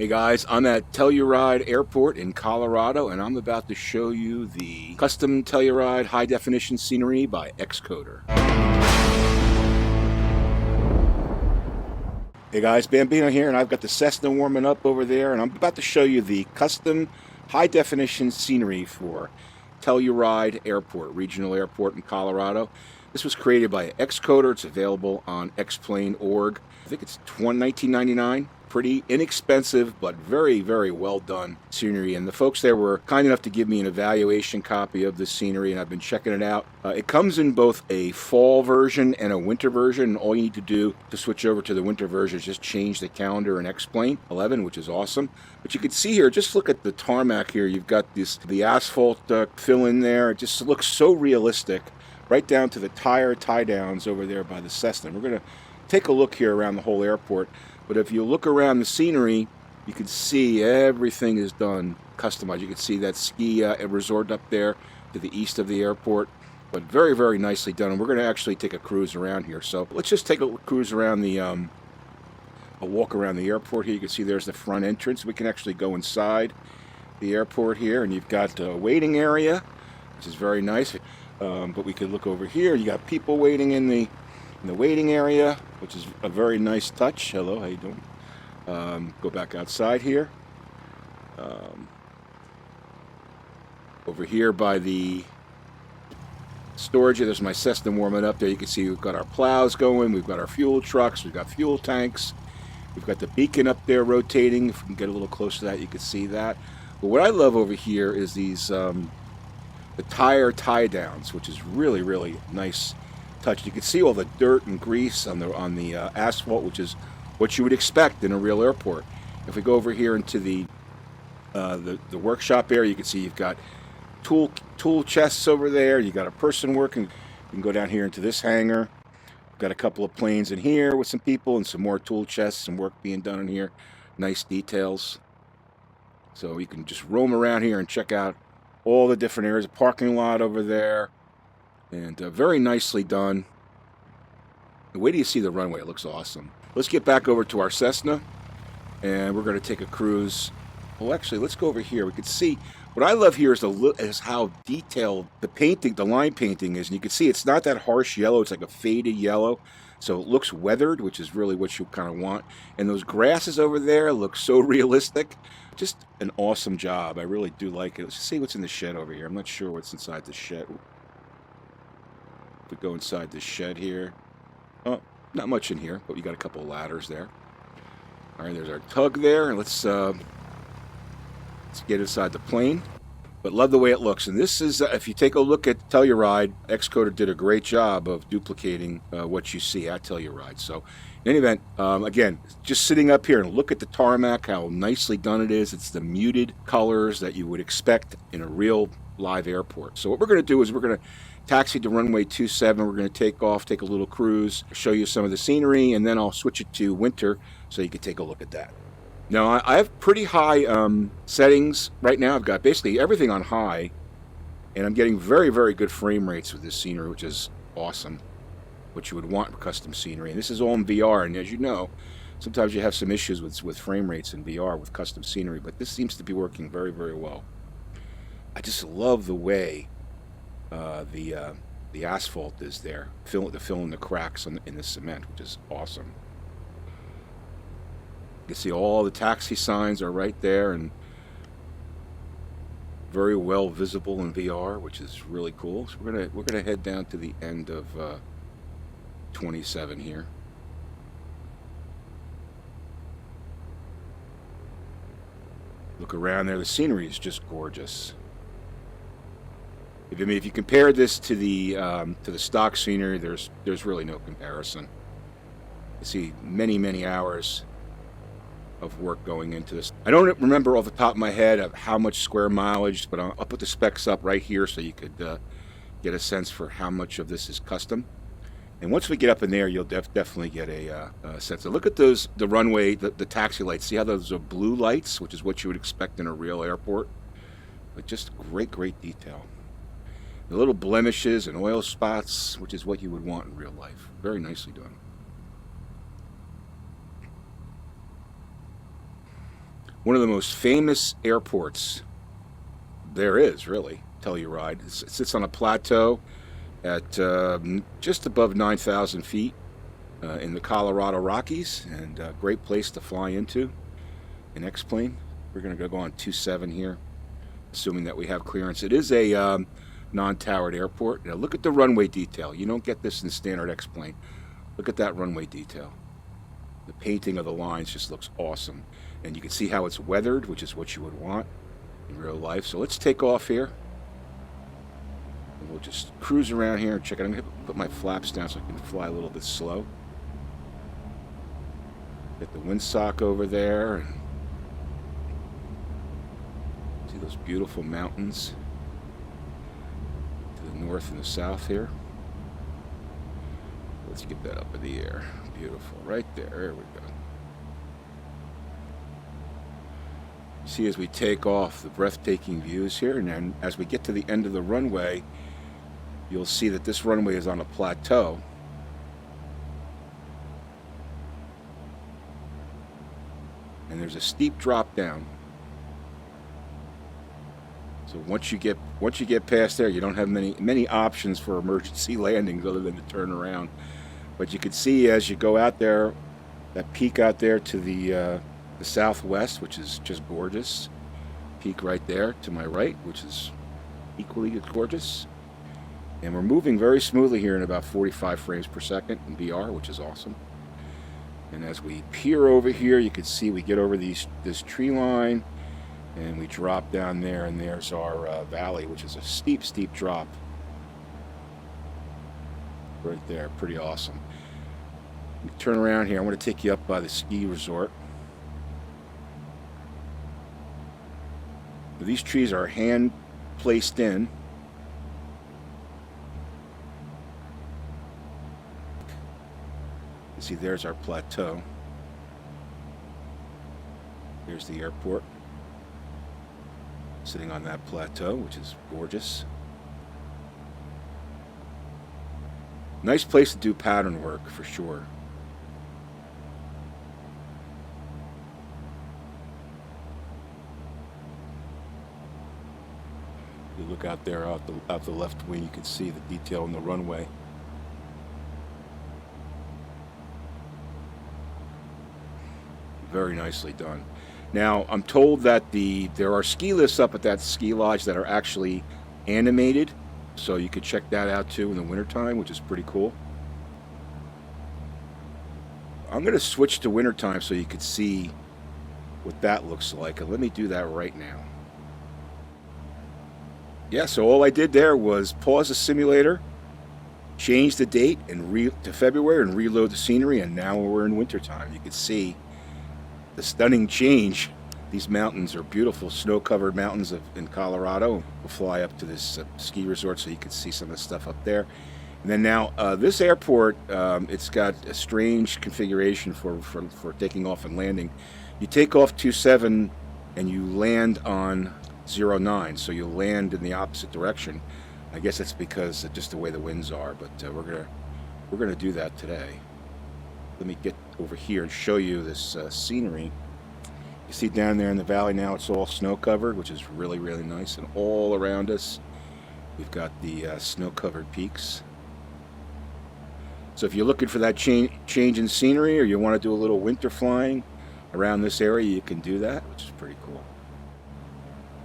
Hey guys, I'm at Telluride Airport in Colorado, and I'm about to show you the custom Telluride high definition scenery by X-Codr. Hey guys, Bambino here, and I've got the Cessna warming up over there, and I'm about to show you the custom high definition scenery for Telluride Airport, Regional Airport in Colorado. This was created by X-Codr. It's available on xplane.org. I think it's $19.99. Pretty inexpensive, but very, very well done scenery. And the folks there were kind enough to give me an evaluation copy of this scenery, and I've been checking it out. It comes in both a fall version and a winter version. And all you need to do to switch over to the winter version is just change the calendar in X-Plane 11, which is awesome. But you can see here, just look at the tarmac here. You've got the asphalt fill in there. It just looks so realistic, right down to the tire tie downs over there by the Cessna. We're going to take a look here around the whole airport. But if you look around the scenery, you can see everything is done customized. You can see that ski resort up there to the east of the airport, but very, very nicely done. And we're going to actually take a cruise around here. So let's just take a cruise around a walk around the airport here. You can see there's the front entrance. We can actually go inside the airport here, and you've got a waiting area, which is very nice. But we could look over here. You got people waiting in the waiting area, which is a very nice touch. Hello, how you doing? Go back outside here. Over here by the storage, there's my Cessna warming up there. You can see we've got our plows going, we've got our fuel trucks, we've got fuel tanks, we've got the beacon up there rotating. If we can get a little close to that, you can see that. But what I love over here is these the tire tie downs, which is really, really nice touch. You can see all the dirt and grease on the asphalt, which is what you would expect in a real airport. If we go over here into the workshop area, you can see you've got tool chests over there. You got a person working. You can go down here into this hangar. We've got a couple of planes in here with some people and some more tool chests, some work being done in here. Nice details. So you can just roam around here and check out all the different areas. A parking lot over there. And very nicely done. Wait till you see the runway. It looks awesome. Let's get back over to our Cessna, and we're going to take a cruise. Well, actually, let's go over here. We can see what I love here is how detailed the painting, the line painting is. And you can see it's not that harsh yellow. It's like a faded yellow. So it looks weathered, which is really what you kind of want. And those grasses over there look so realistic. Just an awesome job. I really do like it. Let's see what's in the shed over here. I'm not sure what's inside the shed. We go inside this shed here. Oh, not much in here, but we got a couple of ladders there. All right, there's our tug there, and let's get inside the plane. But love the way it looks. And this is, if you take a look at Telluride, X-Codr did a great job of duplicating what you see at Telluride. So, in any event, again, just sitting up here and look at the tarmac, how nicely done it is. It's the muted colors that you would expect in a real live airport. So what we're going to do is we're going to taxi to runway 27. We're going to take off, take a little cruise, show you some of the scenery, and then I'll switch it to winter so you can take a look at that. Now, I have pretty high settings right now. I've got basically everything on high, and I'm getting very, very good frame rates with this scenery, which is awesome, what you would want for custom scenery. And this is all in VR, and as you know, sometimes you have some issues with frame rates in VR with custom scenery, but this seems to be working very, very well. I just love the way the asphalt is there, filling the cracks in the cement, which is awesome. You can see all the taxi signs are right there and very well visible in VR, which is really cool. So we're gonna head down to the end of 27 here. Look around there. The scenery is just gorgeous. If you compare this to the stock scenery, there's really no comparison. You see many, many hours of work going into this. I don't remember off the top of my head of how much square mileage, but I'll put the specs up right here so you could get a sense for how much of this is custom. And once we get up in there, you'll definitely get a sense. So look at the runway, the taxi lights. See how those are blue lights, which is what you would expect in a real airport. But just great, great detail. The little blemishes and oil spots, which is what you would want in real life. Very nicely done. One of the most famous airports there is, really, Telluride. It sits on a plateau at just above 9,000 feet in the Colorado Rockies, and a great place to fly into an X-plane. We're going to go on 27 here, assuming that we have clearance. It is a non-towered airport. Now look at the runway detail. You don't get this in standard X-plane. Look at that runway detail. The painting of the lines just looks awesome. And you can see how it's weathered, which is what you would want in real life. So let's take off here. And we'll just cruise around here and check it. I'm going to put my flaps down so I can fly a little bit slow. Get the windsock over there. And see those beautiful mountains to the north and the south here. Let's get that up in the air. Beautiful. Right there. There we go. See, as we take off, the breathtaking views here, and then as we get to the end of the runway, you'll see that this runway is on a plateau. And there's a steep drop down. So once you get past there, you don't have many options for emergency landings other than to turn around. But you can see as you go out there, that peak out there to the southwest, which is just gorgeous. Peak right there to my right, which is equally as gorgeous. And we're moving very smoothly here in about 45 frames per second in VR, which is awesome. And as we peer over here, you can see we get over this tree line, and we drop down there, and there's our valley, which is a steep drop. Right there, pretty awesome. Turn around here. I want to take you up by the ski resort. These trees are hand placed in. You see, there's our plateau. Here's the airport. Sitting on that plateau, which is gorgeous. Nice place to do pattern work for sure. You look out there out the left wing, you can see the detail in the runway. Very nicely done. Now, I'm told that there are ski lifts up at that ski lodge that are actually animated, so you could check that out too in the wintertime, which is pretty cool. I'm going to switch to wintertime so you could see what that looks like, and let me do that right now. Yeah, so all I did there was pause the simulator, change the date to February, and reload the scenery, and now we're in wintertime. You can see the stunning change. These mountains are beautiful, snow-covered mountains in Colorado. We'll fly up to this ski resort so you can see some of the stuff up there. And then now, this airport, it's got a strange configuration for taking off and landing. You take off 27 and you land on 09, so you'll land in the opposite direction. I guess that's because of just the way the winds are, but we're gonna do that today. Let me get over here and show you this scenery. You see down there in the valley now, it's all snow covered, which is really, really nice. And all around us, we've got the snow covered peaks. So if you're looking for that change in scenery, or you want to do a little winter flying around this area, you can do that, which is pretty cool.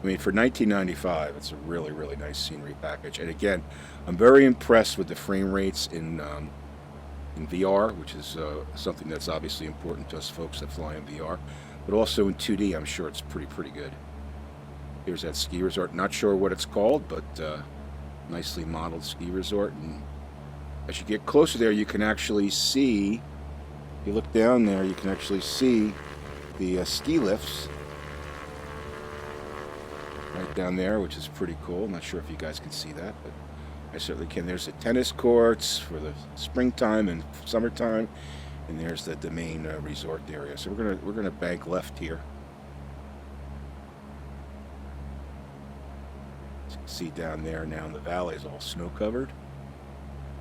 I mean, for $19.95, it's a really, really nice scenery package. And again, I'm very impressed with the frame rates in VR, which is something that's obviously important to us folks that fly in VR, but also in 2D, I'm sure it's pretty good. Here's that ski resort. Not sure what it's called, but nicely modeled ski resort. And as you get closer there, you can actually see, if you look down there, you can actually see the ski lifts right down there, which is pretty cool. I'm not sure if you guys can see that, but I certainly can. There's the tennis courts for the springtime and summertime, and there's the main resort area. So we're gonna bank left here. As you can see down there now in the valley is all snow covered.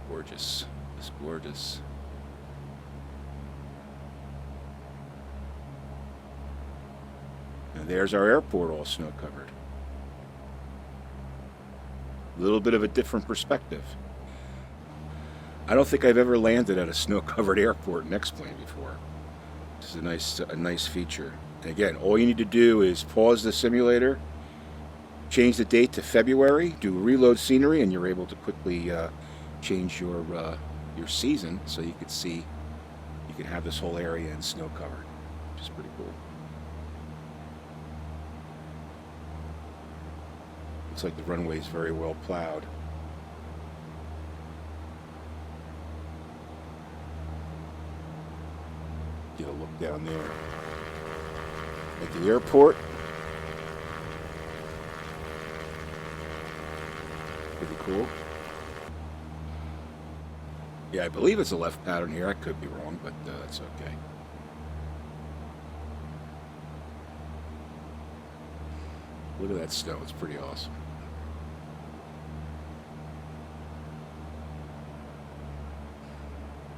Gorgeous. It's gorgeous. And there's our airport all snow covered. A little bit of a different perspective. I don't think I've ever landed at a snow-covered airport in X-Plane before. This is a nice feature. And again, all you need to do is pause the simulator, change the date to February, do reload scenery, and you're able to quickly change your season so you could see, you can have this whole area in snow covered, which is pretty cool. Looks like the runway is very well plowed. Get a look down there at the airport. Pretty cool. Yeah, I believe it's a left pattern here. I could be wrong, but that's okay. Look at that snow. It's pretty awesome.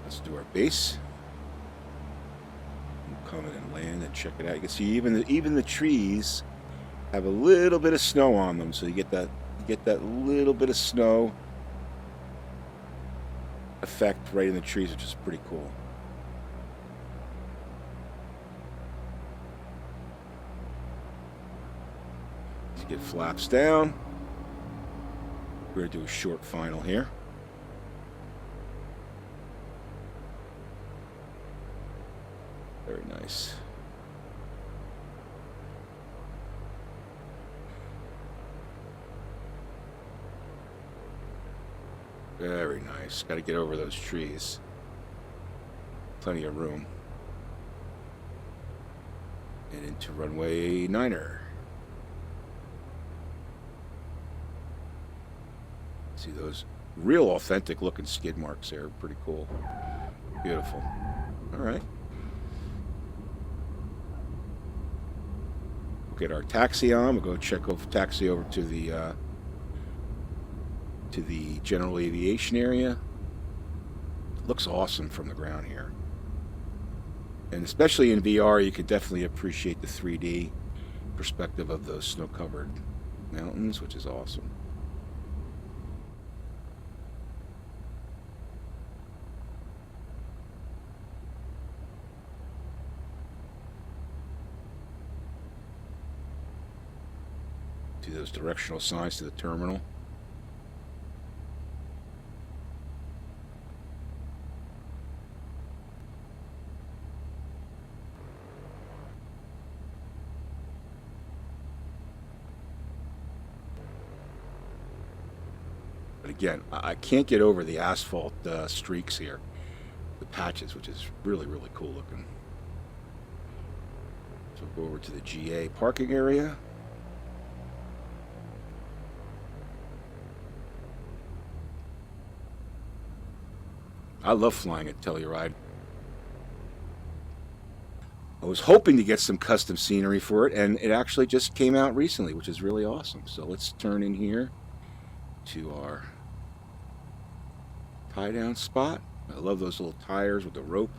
Let's do our base. Come in and land and check it out. You can see even the trees have a little bit of snow on them, so you get that little bit of snow effect right in the trees, which is pretty cool. Let's get flaps down. We're going to do a short final here. Very nice. Very nice. Got to get over those trees. Plenty of room. And into runway 9er. See those real authentic looking skid marks there. Pretty cool. Beautiful. All right. Get our taxi on. We'll go check over taxi over to the general aviation area. Looks awesome from the ground here, and especially in VR, you could definitely appreciate the 3D perspective of those snow-covered mountains, which is awesome. See those directional signs to the terminal. But again, I can't get over the asphalt streaks here, the patches, which is really, really cool looking. So we'll go over to the GA parking area. I love flying at Telluride. I was hoping to get some custom scenery for it, and it actually just came out recently, which is really awesome. So let's turn in here to our tie-down spot. I love those little tires with the rope,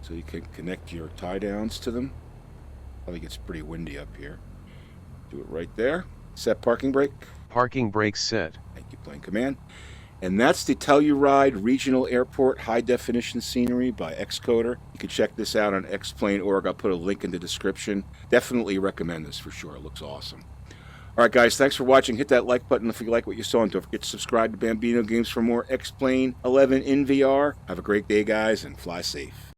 so you can connect your tie-downs to them. I think it's pretty windy up here. Do it right there. Set parking brake. Parking brake set. Thank you, plane command. And that's the Telluride Regional Airport High Definition Scenery by X-Codr. You can check this out on xplane.org. I'll put a link in the description. Definitely recommend this for sure. It looks awesome. All right, guys, thanks for watching. Hit that like button if you like what you saw. And don't forget to subscribe to Bambino Games for more X-Plane 11 in VR. Have a great day, guys, and fly safe.